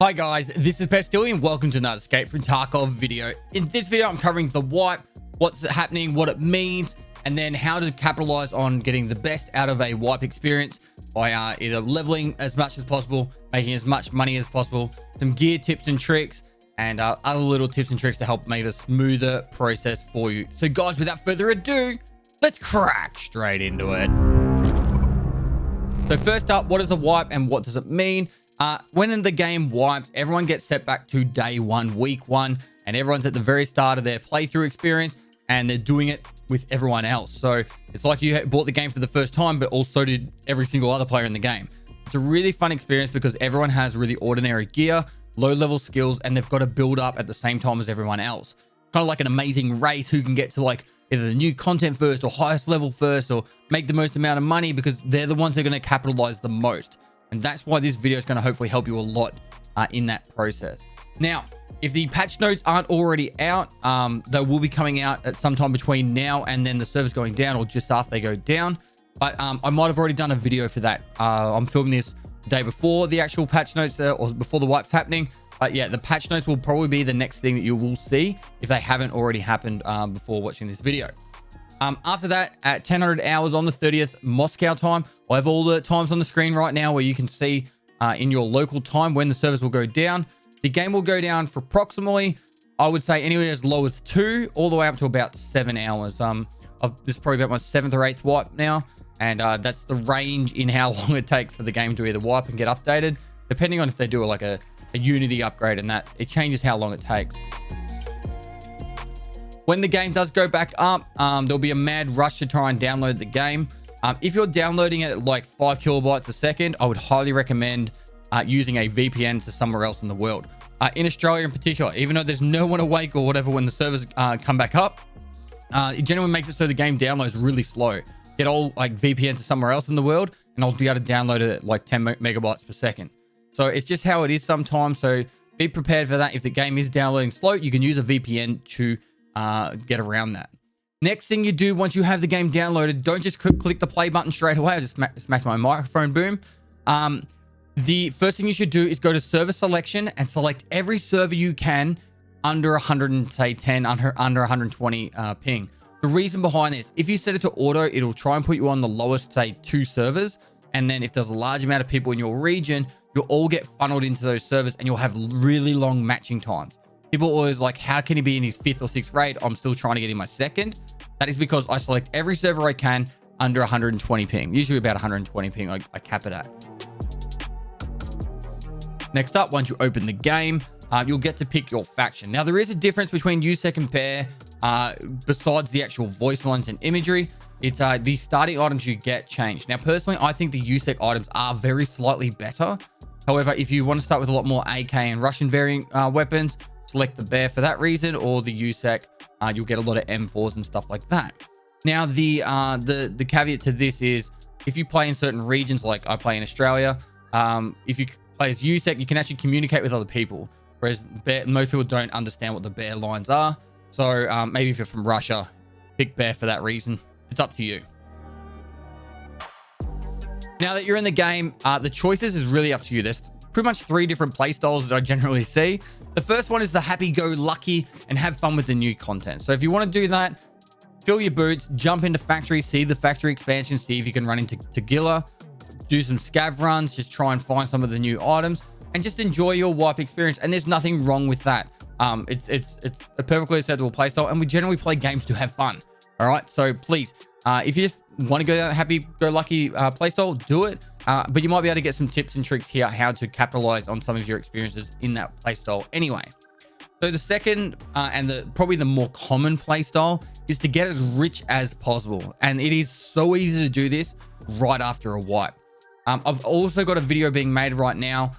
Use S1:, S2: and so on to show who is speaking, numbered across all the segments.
S1: Hi guys, this is Pestily and welcome to another Escape from Tarkov video. In this video, I'm covering the wipe, what's happening, what it means, and then how to capitalize on getting the best out of a wipe experience by either leveling as much as possible, making as much money as possible, some gear tips and tricks, and other little tips and tricks to help make a smoother process for you. So guys, without further ado, let's crack straight into it. So first up, what is a wipe and what does it mean? When the game wipes, everyone gets set back to day one, week one, and everyone's at the very start of their playthrough experience and they're doing it with everyone else. So it's like you bought the game for the first time, but also did every single other player in the game. It's a really fun experience because everyone has really ordinary gear, low level skills, and they've got to build up at the same time as everyone else. Kind of like an amazing race who can get to like either the new content first or highest level first or make the most amount of money because they're the ones that are going to capitalize the most. And that's why this video is going to hopefully help you a lot in that process. Now, if the patch notes aren't already out, they will be coming out at some time between now and then the server's going down or just after they go down. But I might have already done a video for that. I'm filming this the day before the actual patch notes or before the wipe's happening. But yeah, the patch notes will probably be the next thing that you will see if they haven't already happened before watching this video. After that, at 1000 hours on the 30th Moscow time, I have all the times on the screen right now where you can see in your local time when the servers will go down. The game will go down for approximately, I would say, anywhere as low as 2 all the way up to about 7 hours. This is probably about my 7th or 8th wipe now, and that's the range in how long it takes for the game to either wipe and get updated, depending on if they do like a Unity upgrade, and that it changes how long it takes. When the game does go back up, there'll be a mad rush to try and download the game. If you're downloading it at like 5 kilobytes a second, I would highly recommend using a VPN to somewhere else in the world. In Australia in particular, even though there's no one awake or whatever when the servers come back up, it generally makes it so the game downloads really slow. Get all like VPN to somewhere else in the world, and I'll be able to download it at like 10 megabytes per second. So it's just how it is sometimes. So be prepared for that. If the game is downloading slow, you can use a VPN to get around that. Next thing you do once you have the game downloaded, don't just click the play button straight away. I just smacked my microphone, boom. The first thing you should do is go to server selection and select every server you can under 110, under 120 ping. The reason behind this, if you set it to auto, it'll try and put you on the lowest, say 2 servers. And then if there's a large amount of people in your region, you'll all get funneled into those servers and you'll have really long matching times. People are always like, how can he be in his 5th or 6th raid? I'm still trying to get in my 2nd. That is because I select every server I can under 120 ping. Usually about 120 ping, I cap it at. Next up, once you open the game, you'll get to pick your faction. Now, there is a difference between USEC and Bear. Besides the actual voice lines and imagery, it's the starting items you get changed. Now, personally, I think the USEC items are very slightly better. However, if you want to start with a lot more AK and Russian variant weapons, select the Bear for that reason, or the USEC. You'll get a lot of M4s and stuff like that. Now, the caveat to this is if you play in certain regions, like I play in Australia, if you play as USEC, you can actually communicate with other people, whereas most people don't understand what the Bear lines are. So maybe if you're from Russia, pick Bear for that reason. It's up to you. Now that you're in the game, the choices is really up to you. There's pretty much 3 different play styles that I generally see. The first one is the happy-go-lucky and have fun with the new content. So if you want to do that, fill your boots, jump into factory, see the factory expansion, see if you can run into Gilla, do some scav runs, just try and find some of the new items, and just enjoy your wipe experience. And there's nothing wrong with that. It's a perfectly acceptable playstyle, and we generally play games to have fun. All right, so please, if you just want to go down a happy-go-lucky playstyle, do it. But you might be able to get some tips and tricks here how to capitalize on some of your experiences in that playstyle anyway. So the second and probably the more common playstyle is to get as rich as possible. And it is so easy to do this right after a wipe. I've also got a video being made right now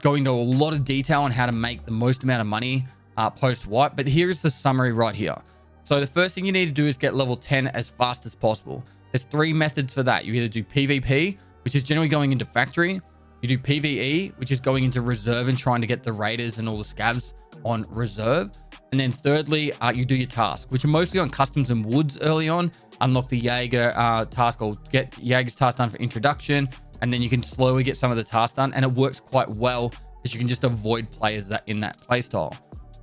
S1: going into a lot of detail on how to make the most amount of money post-wipe. But here's the summary right here. So the first thing you need to do is get level 10 as fast as possible. There's 3 methods for that. You either do PvP, which is generally going into factory. You do PvE, which is going into reserve and trying to get the raiders and all the scavs on reserve. And then thirdly, you do your task, which are mostly on customs and woods early on. Unlock the Jaeger task or get Jaeger's task done for introduction. And then you can slowly get some of the tasks done. And it works quite well because you can just avoid players that in that playstyle.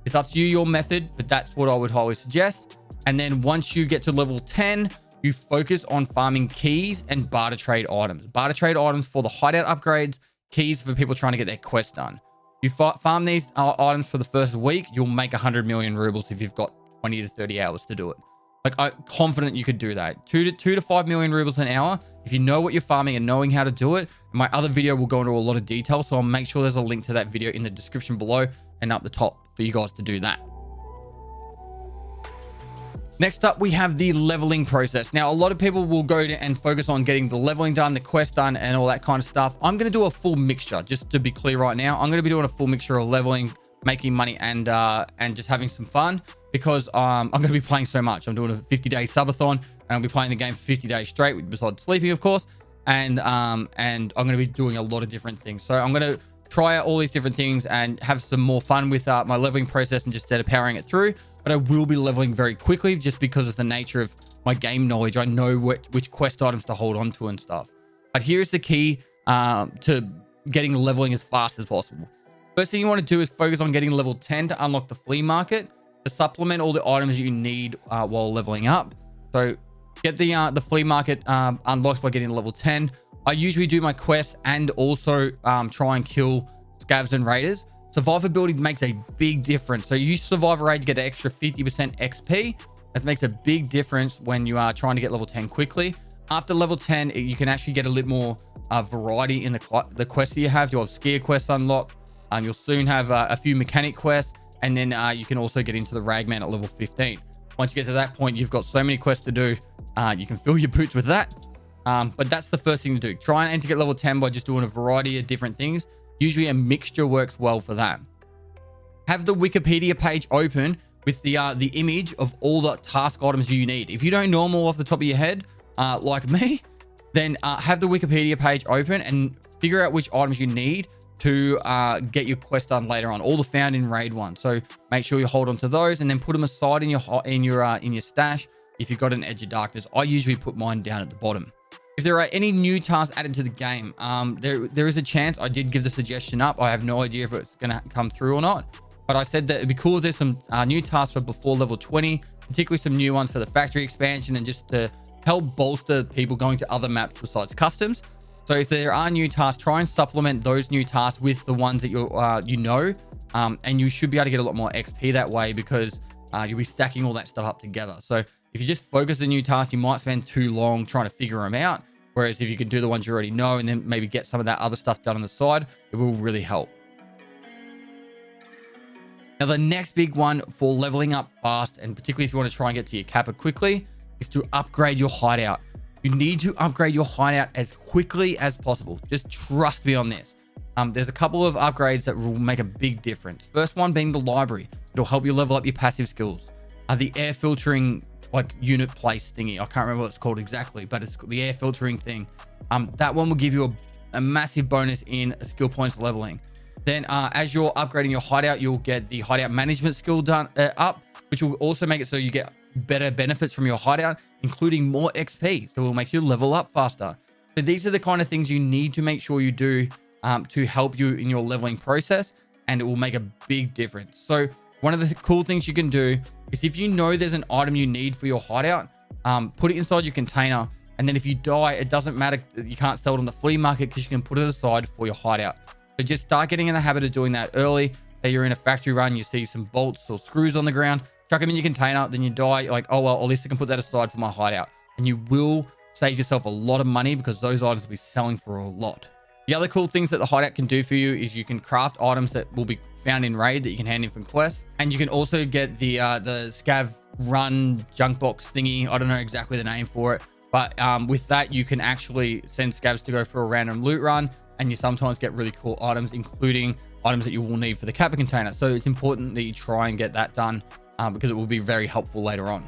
S1: It's up to you, your method, but that's what I would highly suggest. And then once you get to level 10, you focus on farming keys and barter trade items. Barter trade items for the hideout upgrades, keys for people trying to get their quest done. You farm these items for the first week, you'll make 100 million rubles if you've got 20 to 30 hours to do it. Like, I'm confident you could do that. 2 to 5 million rubles an hour. If you know what you're farming and knowing how to do it. My other video will go into a lot of detail, so I'll make sure there's a link to that video in the description below and up the top for you guys to do that. Next up, we have the leveling process. Now, a lot of people will go and focus on getting the leveling done, the quest done, and all that kind of stuff. I'm going to do a full mixture, just to be clear right now. I'm going to be doing a full mixture of leveling, making money, and just having some fun, because I'm going to be playing so much. I'm doing a 50-day subathon, and I'll be playing the game for 50 days straight, besides sleeping, of course. And I'm going to be doing a lot of different things. So I'm going to try out all these different things and have some more fun with my leveling process and just instead of powering it through. But I will be leveling very quickly just because of the nature of my game knowledge. I know which quest items to hold on to and stuff. But here's the key to getting leveling as fast as possible. First thing you want to do is focus on getting level 10 to unlock the flea market to supplement all the items you need while leveling up. So get the flea market unlocked by getting to level 10. I usually do my quests and also try and kill scavs and raiders. Survivability makes a big difference. So you survive a raid to get an extra 50% XP. That makes a big difference when you are trying to get level 10 quickly. After level 10, you can actually get a little more variety in the quests that you have. You'll have skier quests unlocked. You'll soon have a few mechanic quests. And then you can also get into the ragman at level 15. Once you get to that point, you've got so many quests to do. You can fill your boots with that. But that's the first thing to do. Try and to get level 10 by just doing a variety of different things. Usually a mixture works well for that. Have the Wikipedia page open with the image of all the task items you need. If you don't know them all off the top of your head, like me, then have the Wikipedia page open and figure out which items you need to get your quest done later on. All the found in raid 1. So make sure you hold on to those and then put them aside in your stash. If you've got an Edge of Darkness, I usually put mine down at the bottom. If there are any new tasks added to the game, there is a chance. I did give the suggestion up. I have no idea if it's going to come through or not. But I said that it'd be cool if there's some new tasks for before level 20, particularly some new ones for the factory expansion and just to help bolster people going to other maps besides customs. So if there are new tasks, try and supplement those new tasks with the ones that and you should be able to get a lot more XP that way because you'll be stacking all that stuff up together. So if you just focus on new tasks, you might spend too long trying to figure them out. Whereas if you can do the ones you already know and then maybe get some of that other stuff done on the side, it will really help. Now, the next big one for leveling up fast, and particularly if you want to try and get to your kappa quickly, is to upgrade your hideout. You need to upgrade your hideout as quickly as possible. Just trust me on this. There's a couple of upgrades that will make a big difference. First one being the library. It'll help you level up your passive skills. The air filtering unit place thingy. I can't remember what it's called exactly, but it's the air filtering thing. That one will give you a massive bonus in skill points leveling. Then as you're upgrading your hideout, you'll get the hideout management skill done up, which will also make it so you get better benefits from your hideout, including more XP. So it will make you level up faster. So these are the kind of things you need to make sure you do to help you in your leveling process, and it will make a big difference. So one of the cool things you can do is if you know there's an item you need for your hideout, put it inside your container. And then if you die, it doesn't matter. You can't sell it on the flea market because you can put it aside for your hideout. So just start getting in the habit of doing that early. Say you're in a factory run, you see some bolts or screws on the ground, chuck them in your container, then you die. You're like, oh, well, at least I can put that aside for my hideout. And you will save yourself a lot of money because those items will be selling for a lot. The other cool things that the hideout can do for you is you can craft items that will be found in raid that you can hand in from quests. And you can also get the scav run junk box thingy. I don't know exactly the name for it. But with that, you can actually send scavs to go for a random loot run. And you sometimes get really cool items, including items that you will need for the kappa container. So it's important that you try and get that done because it will be very helpful later on.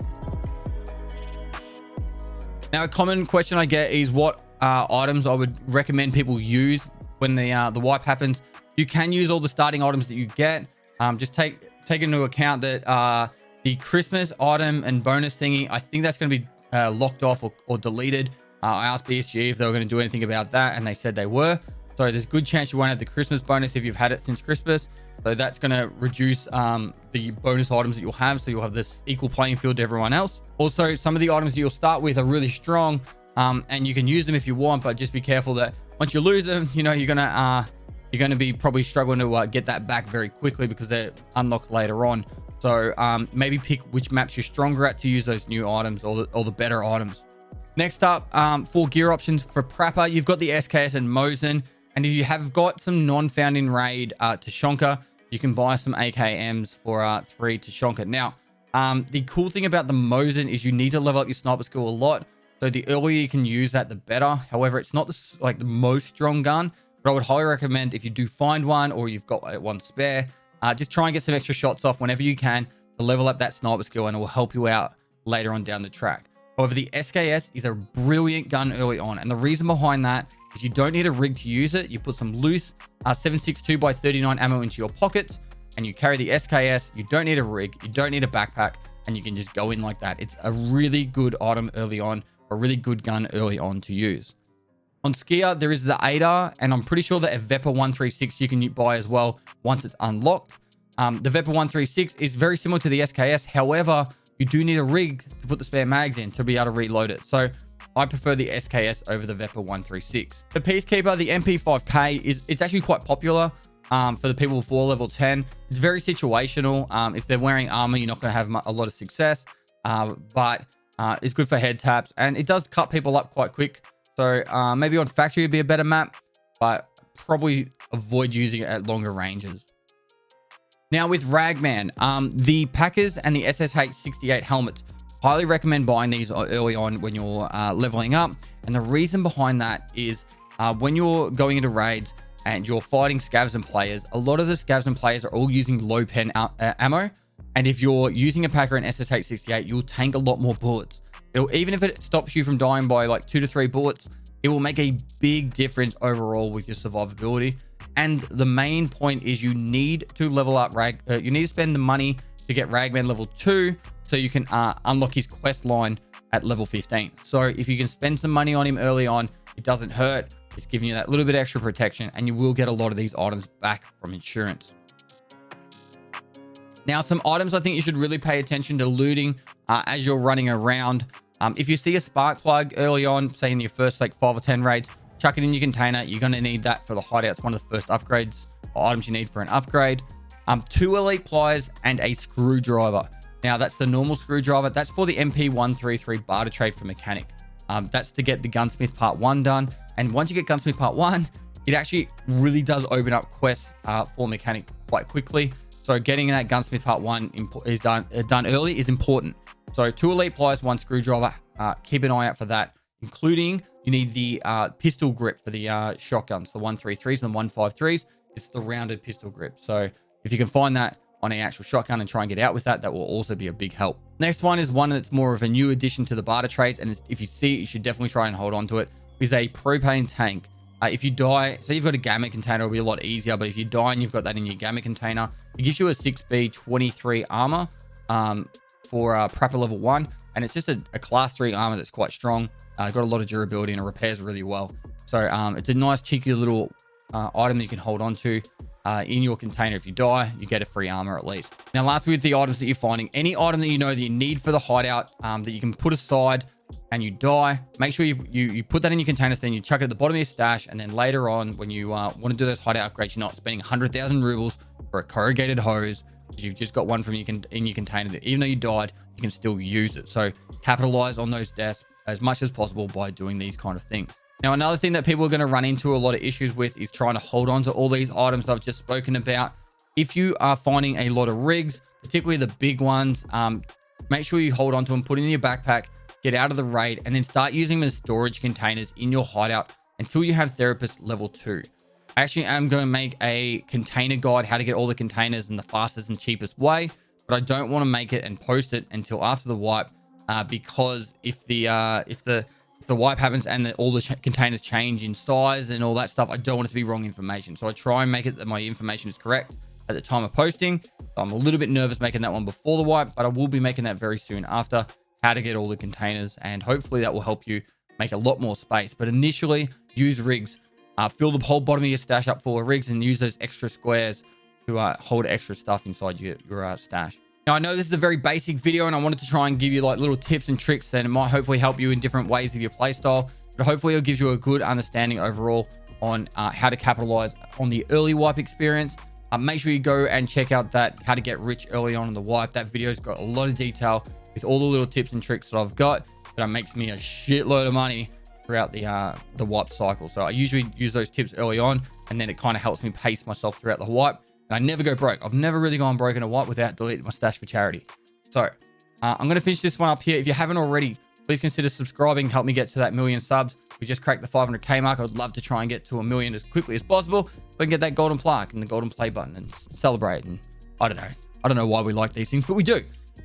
S1: Now, a common question I get is what items I would recommend people use when the wipe happens. You can use all the starting items that you get. Just take into account that the Christmas item and bonus thingy, I think that's going to be locked off or deleted. I asked BSG if they were going to do anything about that, and they said they were. So there's a good chance you won't have the Christmas bonus if you've had it since Christmas. So that's going to reduce the bonus items that you'll have. So you'll have this equal playing field to everyone else. Also, some of the items that you'll start with are really strong, and you can use them if you want, but just be careful that once you lose them, you know, you're going to be probably struggling to get that back very quickly because they're unlocked later on. So maybe pick which maps you're stronger at to use those new items or the better items. Next up, for gear options for Prapper, you've got the SKS and Mosin. And if you have got some non-found in raid Tushonka, you can buy some AKMs for 3 Tushonka. Now, the cool thing about the Mosin is you need to level up your sniper skill a lot. So the earlier you can use that, the better. However, it's not the most strong gun, but I would highly recommend if you do find one or you've got one spare, just try and get some extra shots off whenever you can to level up that sniper skill, and it will help you out later on down the track. However, the SKS is a brilliant gun early on, and the reason behind that is you don't need a rig to use it. You put some loose 7.62x39 ammo into your pockets, and you carry the SKS. You don't need a rig, you don't need a backpack, and you can just go in like that. It's a really good item early on, a really good gun early on to use. On Skier, there is the ADAR, and I'm pretty sure that a Vepa 136 you can buy as well once it's unlocked. The Vepa 136 is very similar to the SKS. However, you do need a rig to put the spare mags in to be able to reload it. So I prefer the SKS over the Vepa 136. The Peacekeeper, the MP5K, it's actually quite popular for the people for level 10. It's very situational. If they're wearing armor, you're not going to have a lot of success, but it's good for head taps, and it does cut people up quite quick. So maybe on factory would be a better map, but probably avoid using it at longer ranges. Now with Ragman, the Packers and the SSH-68 helmets, highly recommend buying these early on when you're leveling up. And the reason behind that is when you're going into raids and you're fighting scavs and players, a lot of the scavs and players are all using low pen ammo. And if you're using a Packer and SSH-68, you'll tank a lot more bullets. Even if it stops you from dying by like 2 to 3 bullets, it will make a big difference overall with your survivability. And the main point is you need to level up you need to spend the money to get Ragman level 2 so you can unlock his quest line at level 15. So if you can spend some money on him early on, it doesn't hurt. It's giving you that little bit extra protection, and you will get a lot of these items back from insurance. Now, some items I think you should really pay attention to looting as you're running around. If you see a spark plug early on, say in your first like 5 or 10 raids, chuck it in your container. You're going to need that for the hideout. It's one of the first upgrades or items you need for an upgrade. 2 elite pliers and a screwdriver. Now that's the normal screwdriver. That's for the MP133 barter trade for mechanic. That's to get the gunsmith part 1 done. And once you get gunsmith part 1, it actually really does open up quests for mechanic quite quickly. So getting that gunsmith part 1 is done early is important. So 2 elite pliers, 1 screwdriver. Keep an eye out for that, including you need the pistol grip for the shotguns, the 133s and the 153s. It's the rounded pistol grip. So if you can find that on an actual shotgun and try and get out with that, that will also be a big help. Next one is one that's more of a new addition to the barter trades, and if you see it, you should definitely try and hold on to it. Is a propane tank. If you die, so you've got a gamma container, it'll be a lot easier, but if you die and you've got that in your gamma container, it gives you a 6B 23 armor for Prapper level 1, and it's just a class 3 armor that's quite strong. Got a lot of durability and it repairs really well. So it's a nice cheeky little item that you can hold on to in your container. If you die, you get a free armor at least. Now lastly, with the items that you're finding, any item that you know that you need for the hideout that you can put aside and you die, make sure you put that in your containers, then you chuck it at the bottom of your stash, and then later on when you want to do those hideout upgrades, you're not spending 100,000 rubles for a corrugated hose. You've just got one from in your container that even though you died, you can still use it. So capitalize on those deaths as much as possible by doing these kind of things. Now, another thing that people are going to run into a lot of issues with is trying to hold on to all these items I've just spoken about. If you are finding a lot of rigs, particularly the big ones, make sure you hold on to them, put it in your backpack, get out of the raid, and then start using them as storage containers in your hideout until you have therapist level 2. I actually am going to make a container guide, how to get all the containers in the fastest and cheapest way, but I don't want to make it and post it until after the wipe, because if the wipe happens and all the containers change in size and all that stuff, I don't want it to be wrong information. So I try and make it that my information is correct at the time of posting. So I'm a little bit nervous making that one before the wipe, but I will be making that very soon after, how to get all the containers, and hopefully that will help you make a lot more space. But initially, use rigs. Fill the whole bottom of your stash up full of rigs and use those extra squares to hold extra stuff inside your stash. Now, I know this is a very basic video and I wanted to try and give you like little tips and tricks that it might hopefully help you in different ways of your playstyle, but hopefully it gives you a good understanding overall on how to capitalize on the early wipe experience. Make sure you go and check out that how to get rich early on in the wipe. That video's got a lot of detail with all the little tips and tricks that I've got that makes me a shitload of money throughout the wipe cycle. So I usually use those tips early on, and then it kind of helps me pace myself throughout the wipe. And I never go broke. I've never really gone broke in a wipe without deleting my stash for charity. So I'm going to finish this one up here. If you haven't already, please consider subscribing. Help me get to that 1 million subs. We just cracked the 500K mark. I would love to try and get to 1 million as quickly as possible so I can get that golden plaque and the golden play button and celebrate. And I don't know why we like these things, but we do.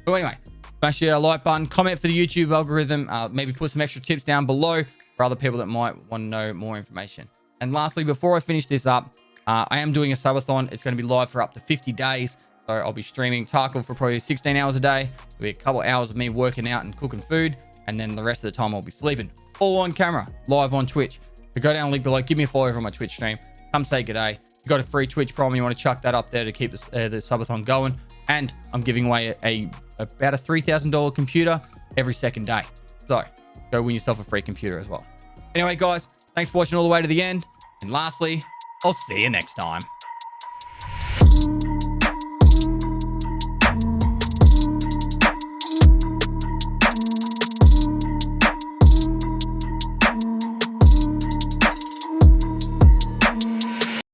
S1: But anyway, smash the like button, comment for the YouTube algorithm, maybe put some extra tips down below for other people that might want to know more information. And lastly, before I finish this up, I am doing a subathon. It's going to be live for up to 50 days. So I'll be streaming Tarkov for probably 16 hours a day. There'll be a couple of hours of me working out and cooking food. And then the rest of the time I'll be sleeping. All on camera, live on Twitch. So go down, link below, give me a follow over on my Twitch stream. Come say g'day. If you've got a free Twitch Prime, you want to chuck that up there to keep the subathon going. And I'm giving away about a $3,000 computer every second day. So go win yourself a free computer as well. Anyway, guys, thanks for watching all the way to the end. And lastly, I'll see you next time.